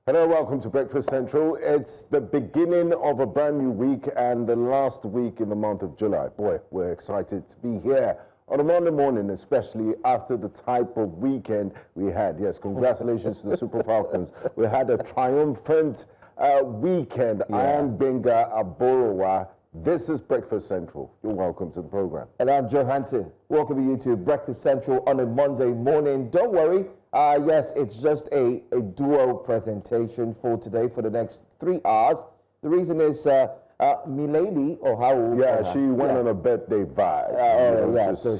Hello, welcome to Breakfast Central. It's the beginning of a brand new week and the last week in the month of July. Boy, we're excited to be here on a Monday morning, especially after the type of weekend we had. Yes, congratulations to the Super Falcons. We had a triumphant weekend. I am Gbenga and Joe. This is Breakfast Central. You're welcome to the program. And I'm Joe Hansen. Welcome you to Breakfast Central on a Monday morning. Don't worry. Yes, it's just a dual presentation for today for the next 3 hours. The reason is Milady, or how? Yeah, she went on a birthday vibe. So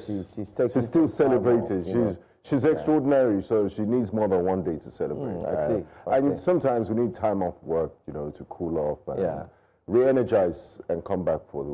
she's still celebrating. She's extraordinary, so she needs more than one day to celebrate. I see. Sometimes we need time off work, to cool off and re-energize and come back for the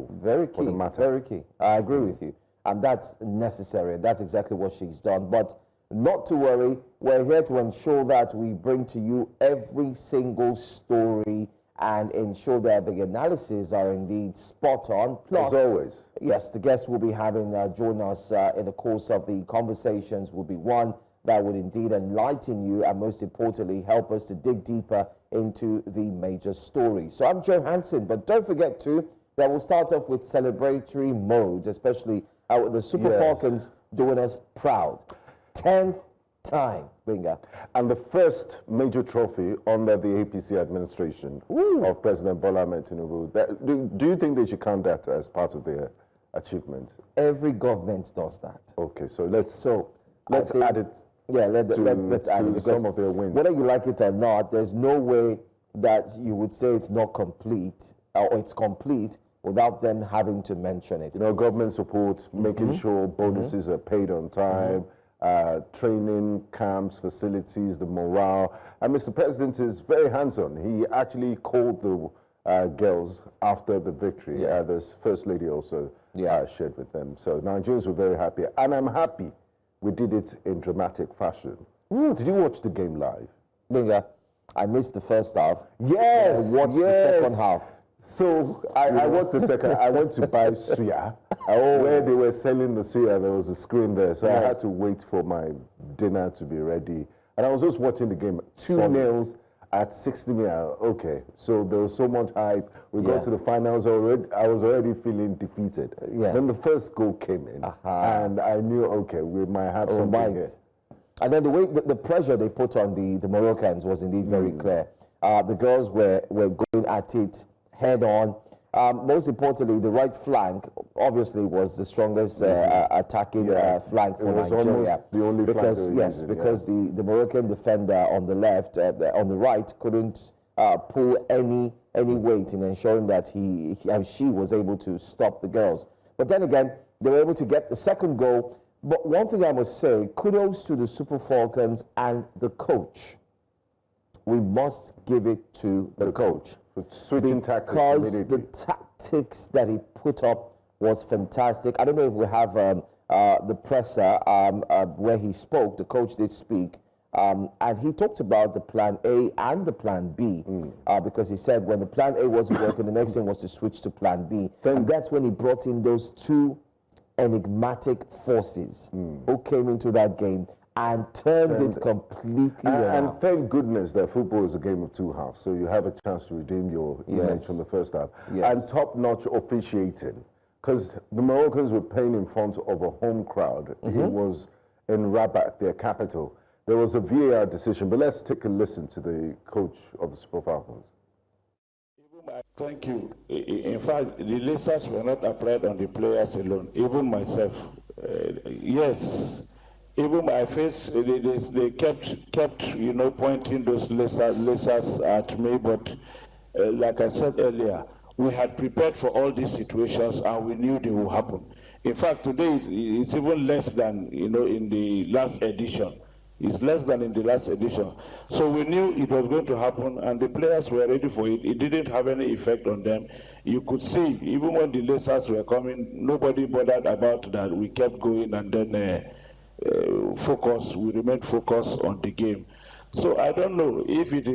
matter. Very key. I agree with you. And that's necessary. That's exactly what she's done. But not to worry, we're here to ensure that we bring to you every single story and ensure that the analyses are indeed spot on. Plus, as always. Yes, the guests will be having join us in the course of the conversations will be one that would indeed enlighten you and most importantly help us to dig deeper into the major story. So I'm Joe Hansen, but don't forget too that we'll start off with celebratory mode, especially with the Super Falcons doing us proud. 10th time, Gbenga. And the first major trophy under the APC administration of President Olamide Tinubu. Do you think they should count that as part of their achievement? Every government does that. Okay, so let's add it. Yeah, let's add it, because some of their wins. Whether you like it or not, there's no way that you would say it's not complete or it's complete without them having to mention it. Government support, making sure bonuses are paid on time, training camps, facilities, the morale. And Mr. President is very hands-on. He actually called the girls after the victory. The First Lady also shared with them. So Nigerians were very happy. And I'm happy we did it in dramatic fashion. Did you watch the game live? Gbenga, I missed the first half. Yes, I watched the second half. So I watched the second. I went to buy suya. Where they were selling the suya, there was a screen there. So I had to wait for my dinner to be ready. And I was just watching the game. 2-0 at 60 minutes. Okay, so there was so much hype. We got to the finals already. I was already feeling defeated. Then the first goal came in. And I knew, okay, we might have something here. And then the way the pressure they put on the Moroccans was indeed very clear. The girls were going at it head on. Most importantly, the right flank obviously was the strongest attacking flank for Nigeria. The only because because the Moroccan defender on the left, on the right, couldn't pull any weight in ensuring that she was able to stop the girls. But then again, they were able to get the second goal. But one thing I must say, kudos to the Super Falcons and the coach. We must give it to the coach. Because the tactics that he put up was fantastic. I don't know if we have the presser where he spoke. The coach did speak. And he talked about the plan A and the plan B because he said when the plan A wasn't working, the next thing was to switch to plan B. And that's when he brought in those two enigmatic forces who came into that game and turned it completely around. And thank goodness that football is a game of two halves, so you have a chance to redeem your image from the first half. And top-notch officiating, because the Moroccans were playing in front of a home crowd. It was in Rabat, their capital. There was a VAR decision, but let's take a listen to the coach of the Super Falcons. Thank you. In fact, the lasers were not applied on the players alone, even myself. Yes. Even my face, they kept pointing those lasers at me. But like I said earlier, we had prepared for all these situations and we knew they would happen. In fact, today it's even less than in the last edition. It's less than in the last edition. So we knew it was going to happen and the players were ready for it. It didn't have any effect on them. You could see, even when the lasers were coming, nobody bothered about that. We kept going and then we remained focused on the game. So I don't know if it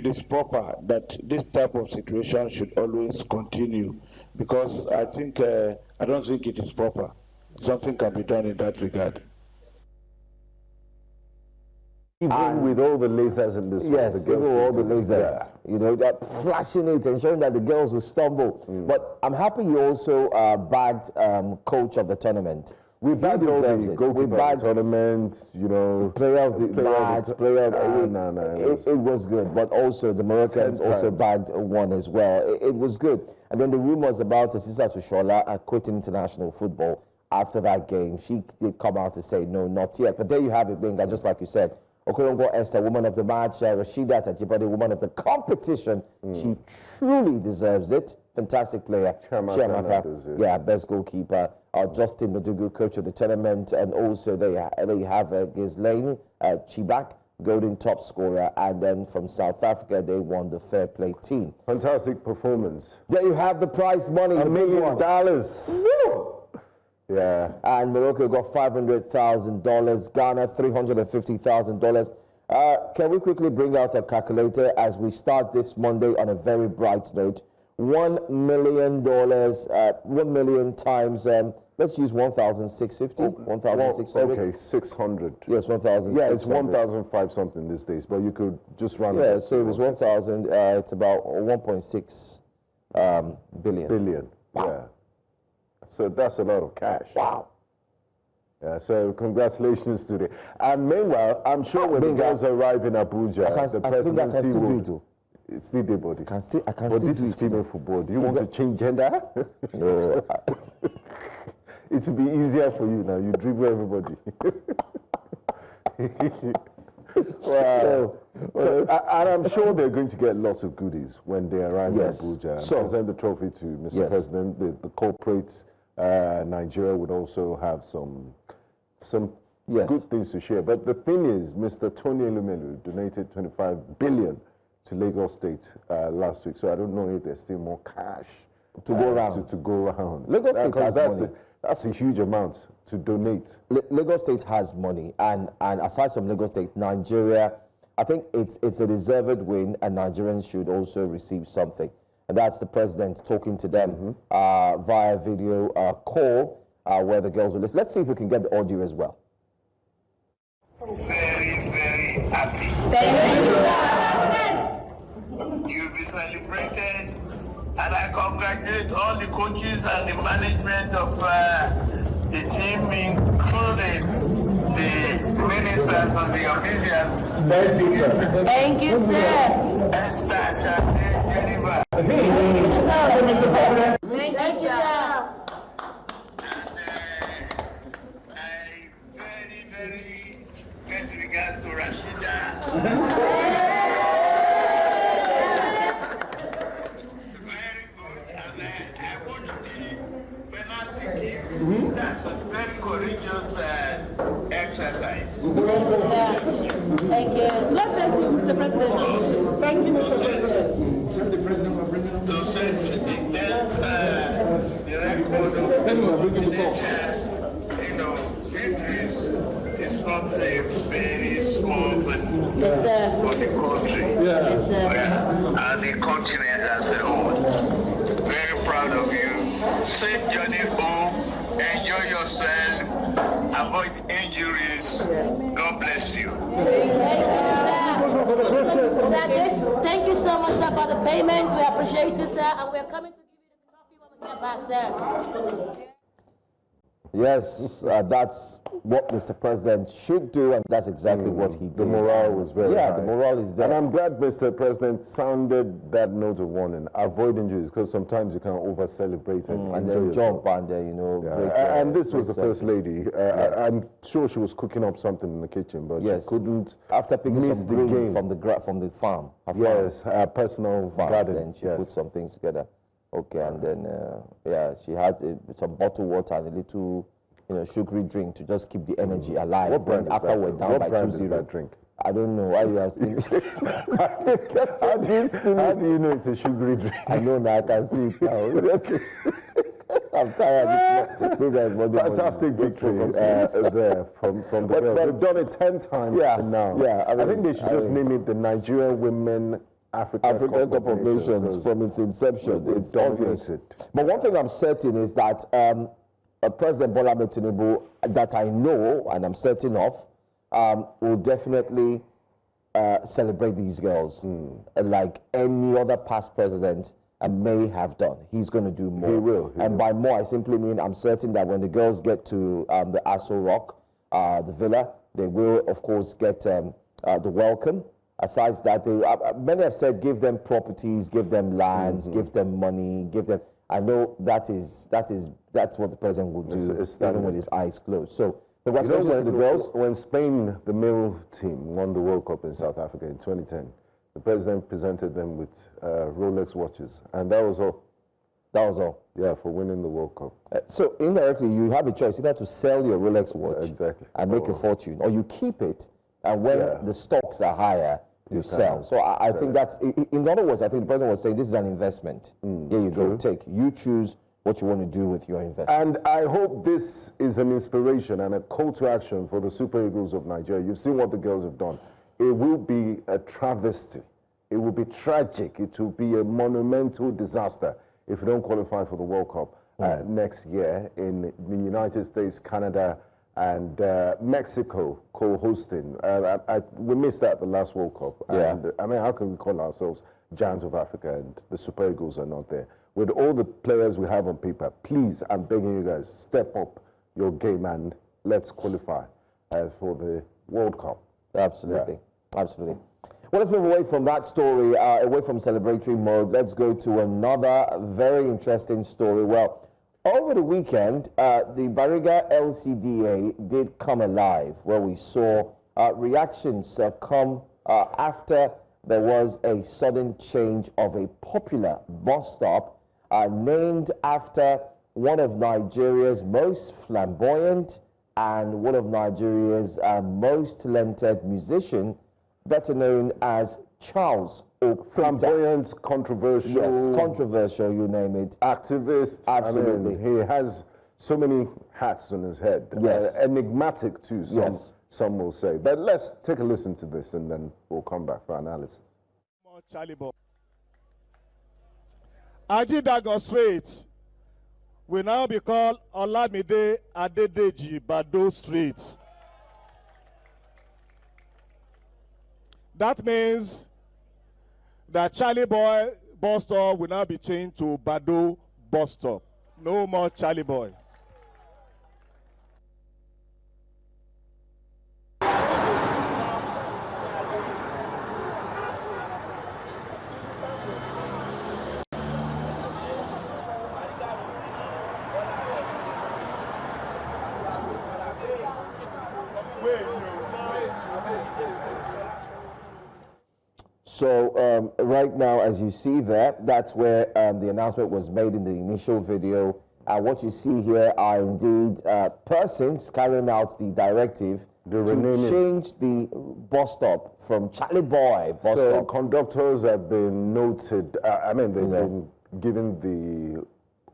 is proper that this type of situation should always continue, because I don't think it is proper. Something can be done in that regard. Even with all the lasers in this yes, the even girls with all the still do it. lasers, you know, that flashing it, ensuring that the girls will stumble. But I'm happy you also bagged coach of the tournament. We bagged all deserves the it. goalkeeper We of bagged the tournament, you know. player of the match, player of the it was good. But also the Moroccans also bagged one as well. It was good. And then the rumors about Asisa Tushola quitting international football after that game, she did come out to say, no, not yet. But there you have it, Gbenga, just like you said. Okorongo Esther, woman of the match, Rashida Tajibade, woman of the competition. She truly deserves it. Fantastic player. Chiamaka, yeah, best goalkeeper. Justin Madugu, coach of the tournament. And also they have Ghislaine Chibak, golden top scorer. And then from South Africa, they won the fair play team. Fantastic performance. There you have the prize money. $1 million. Woo! Yeah. And Morocco got $500,000, Ghana $350,000. Can we quickly bring out a calculator as we start this Monday on a very bright note? $1 million, 1 million times, let's use 1,650, 1,600. Okay, 600. Yes, 1,600. Yeah, it's 1,005 something these days, but you could just run it. Yeah, so it was 1,000, it's about 1.6 billion. Billion, wow. Yeah. So that's a lot of cash. Wow. Yeah, so congratulations to the... And meanwhile, I'm sure when the girls arrive in Abuja, the presidency will... It's still there, buddy. I can still but this is female football. Do you want to change gender? No. It will be easier for you now. You dribble everybody. Wow. So, and I'm sure they're going to get lots of goodies when they arrive in Abuja. So, present the trophy to Mr. President. The corporate Nigeria would also have some good things to share. But the thing is, Mr. Tony Elumelu donated 25 billion to Lagos State last week. So I don't know if there's still more cash to go around. To go around. Lagos State has money. That's a huge amount to donate. Lagos State has money, and aside from Lagos State, Nigeria, I think it's a deserved win, and Nigerians should also receive something. And that's the president talking to them via video call where the girls will listen. Let's see if we can get the audio as well. Very, very happy. Thank you, sir. You'll be celebrated. And I congratulate all the coaches and the management of the team, including the ministers and the officials. Thank you, sir. Thank you, sir. Esther, Charley, Jennifer. Thank you, sir. Thank you, sir. And I very best regards to Rashida. That's a very courageous exercise. Thank you, sir. Thank you. God bless you, Mr. President. Thank you, Mr. President. To set the 10th the record of victories is not a very small thing for the country and the continent as a whole. Very proud of you. Safe journey home. Enjoy yourself. Avoid injuries. God bless you. Thank you so much, sir, for the payment. We appreciate you, sir, and we're coming to give you the trophy when we get back, sir. Yes, that's what Mr. President should do, and that's exactly what he did. The morale was very high. The morale is there. And I'm glad Mr. President sounded that note of warning. Avoid injuries, because sometimes you can over-celebrate and then jump and break. And this was the First Lady. I'm sure she was cooking up something in the kitchen, but she couldn't. After picking some green from the farm. Her personal farm. garden. Then she put some things together. Okay, and then she had some bottled water and a little, sugary drink to just keep the energy alive. What brand after we're down by 2-0. Is that drink? I don't know. Why are you asking? How do you know it's a sugary drink? I know now. I can see it now. I'm tired. Fantastic victory there from the girls. They've done it 10 times now. Yeah, I think they should just name it the Nigerian Women African Cup of Nations from its inception. It's obvious. But one thing I'm certain is that President Bola Ahmed Tinubu, that I know and I'm certain of, will definitely celebrate these girls like any other past president may have done. He's going to do more. He will. By more, I simply mean I'm certain that when the girls get to the Aso Rock, the villa, they will, of course, get the welcome. Aside that, many have said give them properties, give them lands, give them money, give them. I know that's what the president will do, even with his eyes closed. So congratulations to the girls. When Spain, the male team, won the World Cup in South Africa in 2010, the president presented them with Rolex watches, and that was all. That was all. Yeah, for winning the World Cup. So indirectly, you have a choice either to sell your Rolex watch and make a fortune, or you keep it, and when the stocks are higher, you sell. So I think that's, in other words, I think the president was saying this is an investment. Here you go, take. You choose what you want to do with your investment. And I hope this is an inspiration and a call to action for the Super Eagles of Nigeria. You've seen what the girls have done. It will be a travesty. It will be tragic. It will be a monumental disaster if we don't qualify for the World Cup next year in the United States, Canada, and Mexico co-hosting. We missed out the last World Cup. And, I mean, how can we call ourselves giants of Africa and the Super Eagles are not there? With all the players we have on paper, please, I'm begging you guys, step up your game and let's qualify for the World Cup. Absolutely. Absolutely. Well, let's move away from that story, away from celebratory mode. Let's go to another very interesting story. Well, over the weekend, the Bariga LCDA did come alive, where we saw reactions come after there was a sudden change of a popular bus stop named after one of Nigeria's most flamboyant and one of Nigeria's most talented musician, better known as Charles Okuta. Flamboyant, controversial. Yes, controversial, you name it. Activist. Absolutely. I mean, he has so many hats on his head. Yes. Enigmatic too, some will say. But let's take a listen to this and then we'll come back for analysis. Charley Boy. Ajidago Street will now be called Olamide Adedeji Bado Street. That means that Charley Boy Bus Stop will now be changed to Bado Bus Stop. No more Charley Boy. So right now, as you see there, that's where the announcement was made in the initial video. What you see here are indeed persons carrying out the directive to change the bus stop from Charley Boy Bus Stop. So conductors have been noted, I mean, they've been given the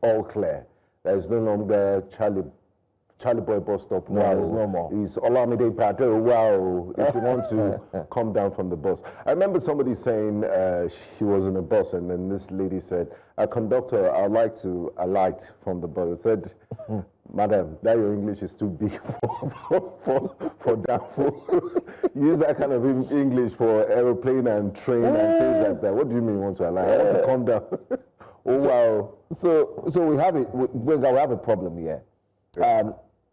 all clear. There's no longer Charley Boy Bus Stop. No, there's no more. It's Olamide Pado. Wow, if you want to come down from the bus. I remember somebody saying she was in a bus, and then this lady said, conductor, I'd like to alight from the bus. I said, madam, that your English is too big for downfall. Use that kind of English for aeroplane and train and things like that. What do you mean you want to alight? I want to come down. So we have we have a problem here.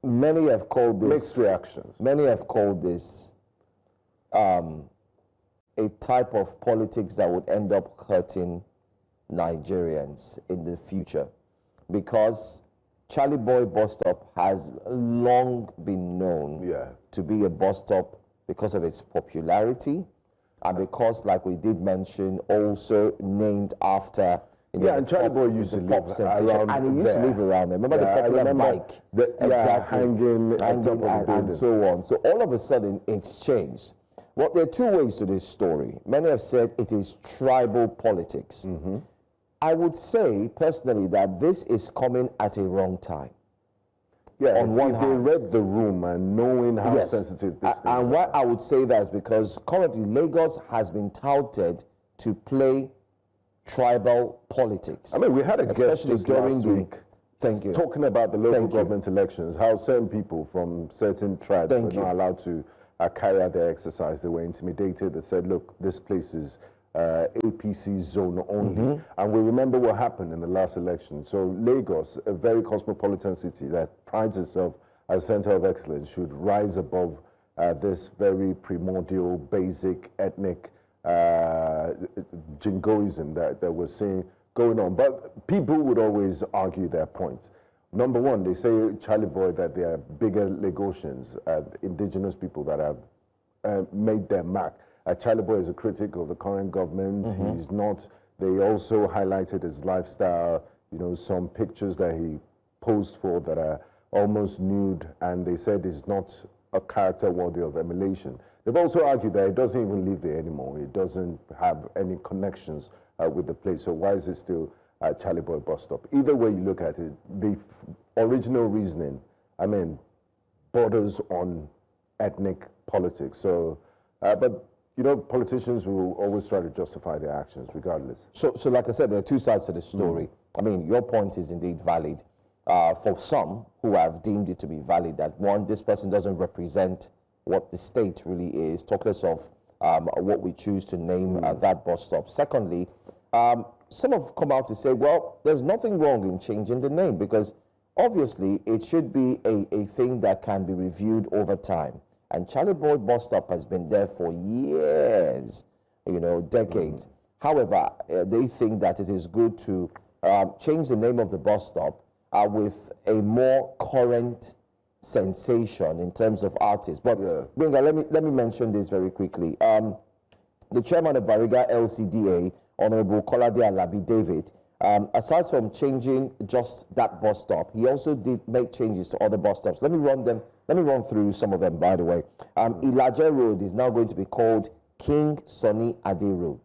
Many have called this mixed reactions. Many have called this a type of politics that would end up hurting Nigerians in the future, because Charley Boy Bus Stop has long been known to be a bus stop because of its popularity and because, like we did mention, also named after and Charley Boy used to live around and he used to live around there. Remember the popular bike? Exactly. Hanging on top of the building. And so on. So all of a sudden, it's changed. Well, there are two ways to this story. Many have said it is tribal politics. I would say, personally, that this is coming at a wrong time. Yeah, on one hand, they read the room and knowing how sensitive this thing is. And why I would say that is because currently Lagos has been touted to play tribal politics. I mean, we had a guest just last week talking about the local government elections, how certain people from certain tribes are not allowed to carry out their exercise. They were intimidated. They said, look, this place is APC zone only. And we remember what happened in the last election. So Lagos, a very cosmopolitan city that prides itself as a center of excellence, should rise above this very primordial, basic, ethnic jingoism that we're seeing going on. But people would always argue their points. Number one, they say, Charley Boy, that there are bigger Lagosians, indigenous people that have made their mark. Charley Boy is a critic of the current government. He's not. They also highlighted his lifestyle, you know, some pictures that he posed for that are almost nude, and they said he's not a character worthy of emulation. They've also argued that he doesn't even live there anymore. He doesn't have any connections with the place. So why is it still Charley Boy Bus Stop? Either way you look at it, the original reasoning, I mean, borders on ethnic politics. So, but you know, politicians will always try to justify their actions regardless. So like I said, there are two sides to the story. I mean, your point is indeed valid. For some who have deemed it to be valid, that one, this person doesn't represent what the state really is, talk less of what we choose to name that bus stop. Secondly, some have come out to say, well, there's nothing wrong in changing the name, because obviously it should be a thing that can be reviewed over time. And Charley Boy Bus Stop has been there for years, you know, decades. However, they think that it is good to change the name of the bus stop with a more current sensation in terms of artists. But Gbenga, let me mention this very quickly. The chairman of Bariga LCDA, Honorable Kolade Alabi David, aside from changing just that bus stop, he also did make changes to other bus stops. Let me run through some of them, by the way. Ilaje Road is now going to be called King Sunny Ade Road.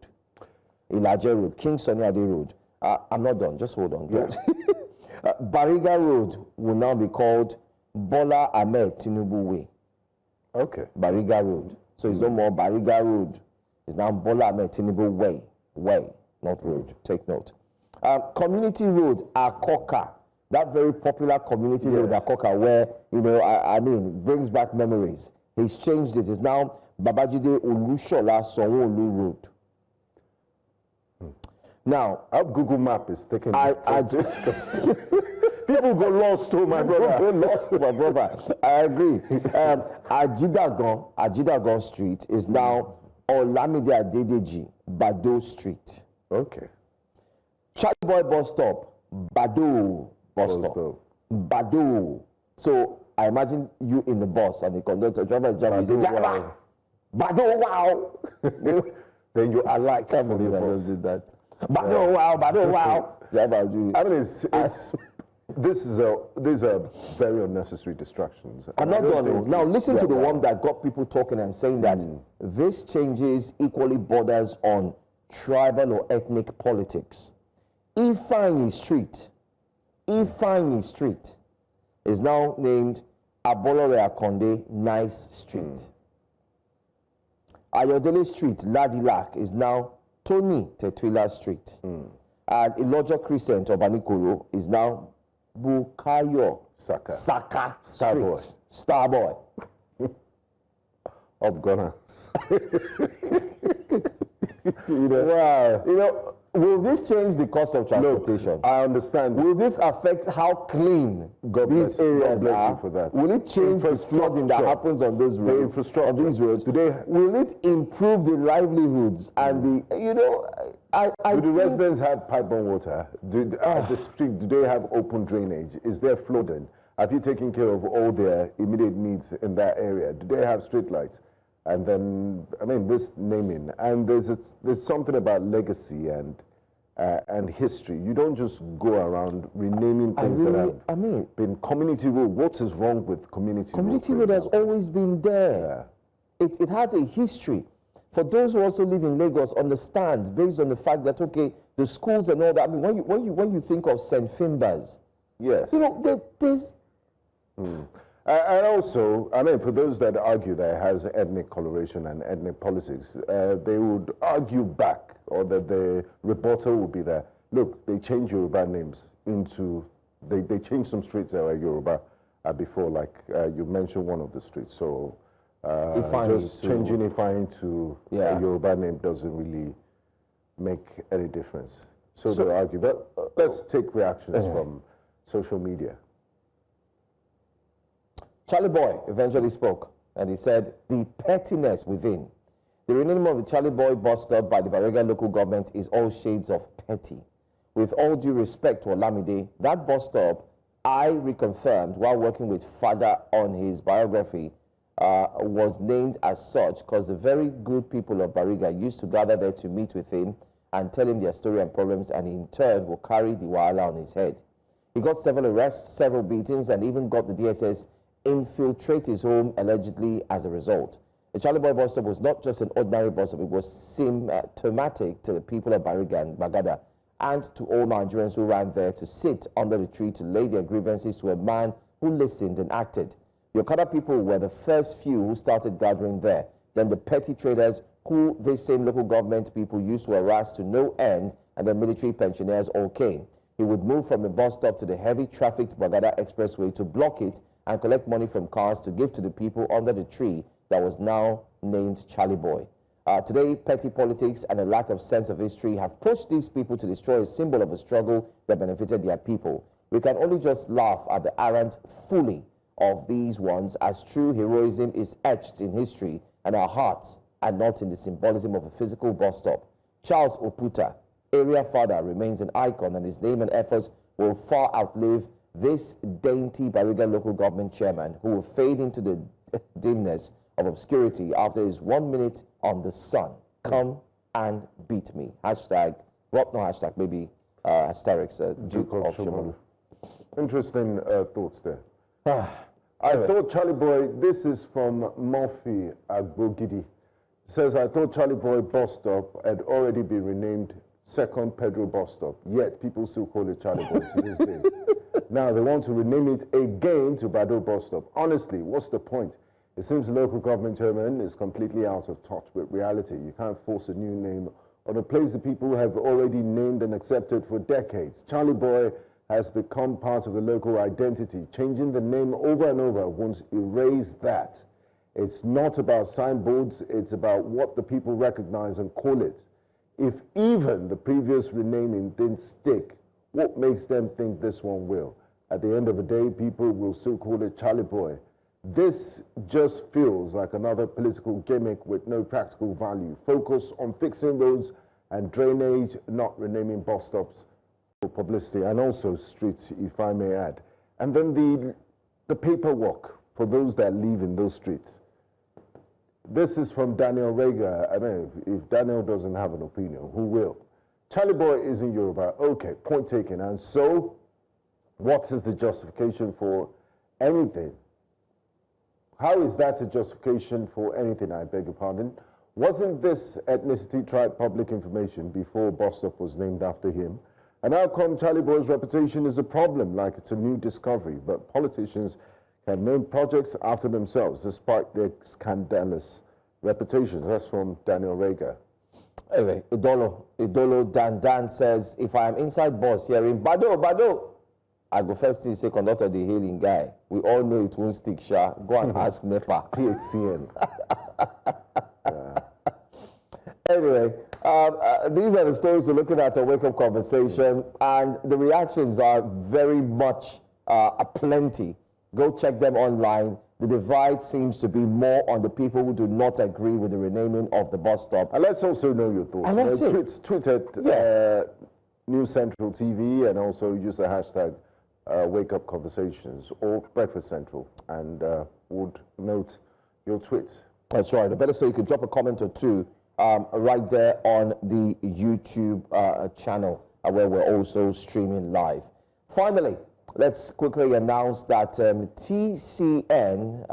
Ilaje Road, King Sunny Ade Road. I'm not done, just hold on. Yeah. Bariga Road will now be called Bola Ahmed Tinubu Way. Okay. Bariga Road. So it's no more Bariga Road. It's now Bola Ahmed Tinubu Way. Way, not road. Take note. Community Road, Akoka. That very popular community road, Akoka, where, you know, I mean, brings back memories. He's changed it. It's now Babajide Olushola Sonwo-Olu Road. Now, our Google Map is taking people go lost too, my brother. Go lost, my brother. I agree. Ajidagon Street is now Olamide Adedeji Bado Street. Okay. Charley Boy Bus Stop, Bado Bus Stop. Bado. So I imagine you in the bus and the conductor, driver's job is Bado, wow. Then you are like, can't believe I just did that. Bado, wow. I mean, this is a very unnecessary distractions. I'm not done. Now listen to the one that got people talking and saying that this changes equally borders on tribal or ethnic politics. Ifeanyi Street is now named Abolore Akonde Nice Street. Ayodele Street, Ladilak, is now Tony Tetwila Street. And Ilojo Crescent, Obanikoro, is now Bukayo Saka Street. Starboy. Up Gunners. Wow. You know, will this change the cost of transportation? Look, I understand. Will this affect how clean these areas are? For that. Will it change the flooding that happens on those roads? The infrastructure. On these roads? Will it improve the livelihoods and the, you know, do the residents have pipe-borne water? The street, do they have open drainage? Is there flooding? Have you taken care of all their immediate needs in that area? Do they have street lights? And then, I mean, this naming, and there's something about legacy and history. You don't just go around renaming things that have been community road. What is wrong with community road? Community road has always been there. Yeah. It has a history. For those who also live in Lagos, understand based on the fact that the schools and all that. I mean, when you think of St. Finbar's, yes, you know, there's. And also, I mean, for those that argue that it has ethnic coloration and ethnic politics, they would argue back, or that the rebuttal would be that, look, they changed Yoruba names into, they changed some streets that were Yoruba before, like you mentioned one of the streets. So Just changing Ifeanyi to a Yoruba name doesn't really make any difference. So they argue. But let's take reactions from social media. Charley Boy eventually spoke, and he said, the pettiness within. The renaming of the Charley Boy Bus Stop by the Bariga local government is all shades of petty. With all due respect to Olamide, that bus stop, I reconfirmed while working with Father on his biography, was named as such because the very good people of Bariga used to gather there to meet with him and tell him their story and problems, and in turn will carry the wahala on his head. He got several arrests, several beatings, and even got the DSS infiltrate his home allegedly as a result. The Charley Boy Bus Stop was not just an ordinary bus stop, it was symptomatic to the people of Bariga and Bagada and to all Nigerians who ran there to sit under the tree to lay their grievances to a man who listened and acted. The Okada people were the first few who started gathering there. Then the petty traders who these same local government people used to harass to no end, and the military pensioners all came. He would move from the bus stop to the heavy trafficked Bagada Expressway to block it and collect money from cars to give to the people under the tree that was now named Charley Boy. Today, petty politics and a lack of sense of history have pushed these people to destroy a symbol of a struggle that benefited their people. We can only just laugh at the arrant folly of these ones, as true heroism is etched in history and our hearts and not in the symbolism of a physical bus stop. Charles Oputa, area father, remains an icon, and his name and efforts will far outlive this dainty Bariga local government chairman, who will fade into the dimness of obscurity after his 1 minute on the sun. Come and beat me. Hashtag, well, no hashtag, maybe asterisks, Duke of Shimon. Interesting thoughts there. I thought Charley Boy, this is from Murphy Agbogidi. Says, I thought Charley Boy Bus Stop had already been renamed Second Pedro Bus Stop, yet people still call it Charley Boy to this day. Now they want to rename it again to Bado Bus Stop. Honestly, what's the point? It seems the local government chairman is completely out of touch with reality. You can't force a new name on a place that people have already named and accepted for decades. Charley Boy has become part of the local identity. Changing the name over and over won't erase that. It's not about signboards, it's about what the people recognize and call it. If even the previous renaming didn't stick, what makes them think this one will? At the end of the day, people will still call it Charley Boy. This just feels like another political gimmick with no practical value. Focus on fixing roads and drainage, not renaming bus stops for publicity, and also streets, if I may add. And then the paperwork for those that live in those streets. This is from Daniel Rega. I mean, if Daniel doesn't have an opinion, who will? Charley Boy isn't Yoruba. Okay, point taken. And so, what is the justification for anything? How is that a justification for anything, I beg your pardon? Wasn't this ethnicity tried public information before bus stop was named after him? And how come Charley Boy's reputation is a problem, like it's a new discovery, but politicians can name projects after themselves despite their scandalous reputations? That's from Daniel Rega. Anyway, Idolo Dan says, if I am inside bus hearing Bado, I go first thing say conductor the hailing guy. We all know it won't stick, Sha. Go and ask NEPA. PHCN. Anyway, these are the stories we're looking at a wake-up conversation, and the reactions are very much aplenty. Go check them online. The divide seems to be more on the people who do not agree with the renaming of the bus stop. And let's also know your thoughts. And that's it. Tweet at News Central TV, and also use the hashtag Wake Up Conversations or Breakfast Central, and would note your tweets. That's right. The better so you could drop a comment or two right there on the YouTube channel where we're also streaming live. Finally, let's quickly announce that TCN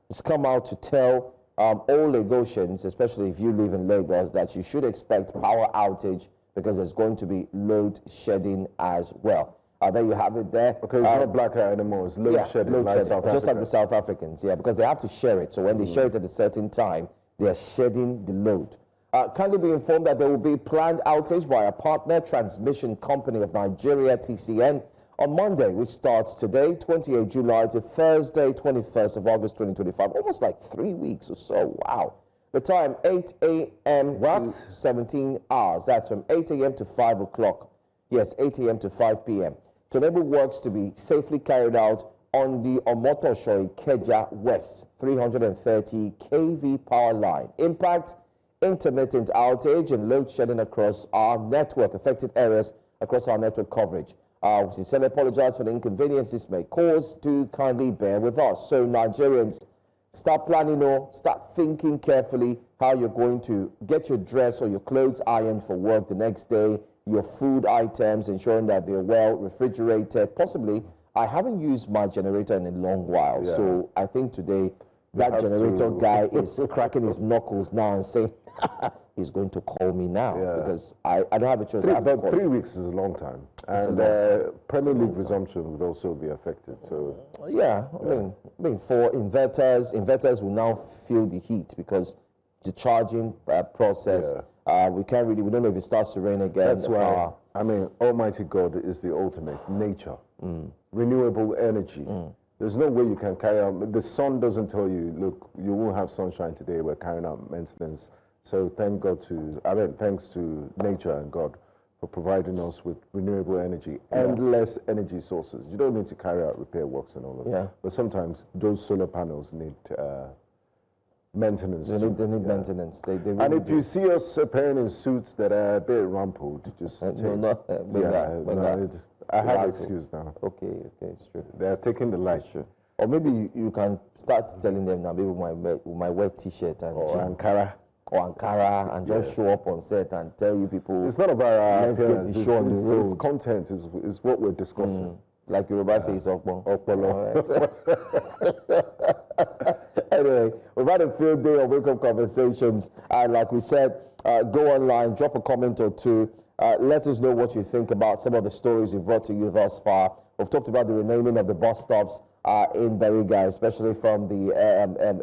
has come out to tell all Lagosians, especially if you live in Lagos, that you should expect power outage because there's going to be load shedding as well. There you have it there. Okay, it's not blackout anymore, it's load shedding. Load like shedding, South just like Africa. the South Africans, because they have to share it. So when they share it at a certain time, they are shedding the load. Kindly be informed that there will be planned outage by a partner transmission company of Nigeria, TCN, on Monday, which starts today, 28 July, to Thursday, 21st of August, 2025. Almost like 3 weeks or so. Wow. The time, 8 a.m. to 17 hours. That's from 8 a.m. to 5 o'clock. Yes, 8 a.m. to 5 p.m. to enable works to be safely carried out on the Omotosho Ikeja West 330 kV power line. Impact, intermittent outage and load shedding across our network, affected areas across our network coverage. We sincerely apologize for the inconvenience this may cause. Do kindly bear with us. So Nigerians, start planning or start thinking carefully how you're going to get your dress or your clothes ironed for work the next day, your food items, ensuring that they're well refrigerated. Possibly, I haven't used my generator in a long while, so I think today that generator guy is cracking his knuckles now and saying, he's going to call me now because I don't have a choice. But 3 weeks is a long time. And Premier League resumption would also be affected. So yeah, I mean for inverters will now feel the heat because the charging process, we don't know if it starts to rain again. That's why, I mean, Almighty God is the ultimate nature, renewable energy. There's no way you can carry out, the sun doesn't tell you, look, you won't have sunshine today, we're carrying out maintenance. So thanks to nature and God for providing us with renewable energy, endless energy sources. You don't need to carry out repair works and all of that. But sometimes those solar panels need maintenance. They need maintenance. They really and if you see us appearing in suits that are a bit rumpled, just I have an excuse now. Okay, it's true. They are taking the light. True. Or maybe you can start telling them now, maybe with my wet t-shirt and Ankara. Or Ankara, and just show up on set and tell you people. It's not about our let's get the show on the road. It's content is what we're discussing. Like Yoruba says, Okpon. Anyway, we've had a field day of wake-up conversations, and like we said, go online, drop a comment or two. Let us know what you think about some of the stories we've brought to you thus far. We've talked about the renaming of the bus stops in Bariga, especially from the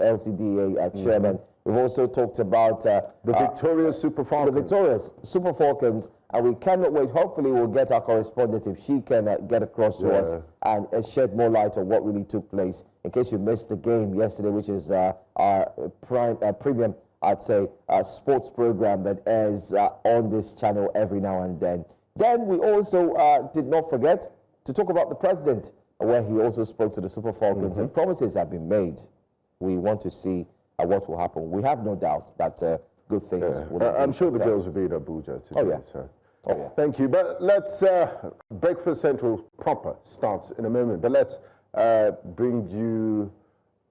LCDA chairman. We've also talked about the victorious Super Falcons. The victorious Super Falcons, and we cannot wait. Hopefully, we'll get our correspondent if she can get across to us and shed more light on what really took place. In case you missed the game yesterday, which is our premium, I'd say, sports program that airs on this channel every now and then. Then we also did not forget to talk about the president, where he also spoke to the Super Falcons, and promises have been made. We want to see what will happen. We have no doubt that good things will happen. I'm sure the girls will be in Abuja today. Oh, yeah. So. Thank you. But let's, Breakfast Central proper starts in a moment. But let's bring you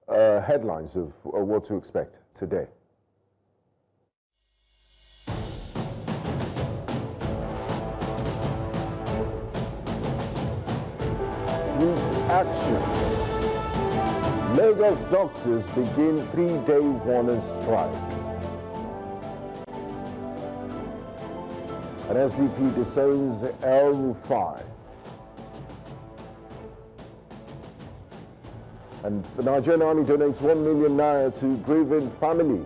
headlines of what to expect today. Action. Lagos doctors begin 3-day warning strike. And SDP disowns El Rufai. And the Nigerian Army donates 1 million naira to grieving family.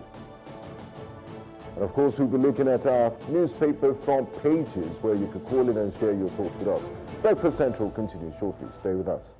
And of course, we'll be looking at our newspaper front pages where you can call in and share your thoughts with us. Breakfast Central continues shortly. Stay with us.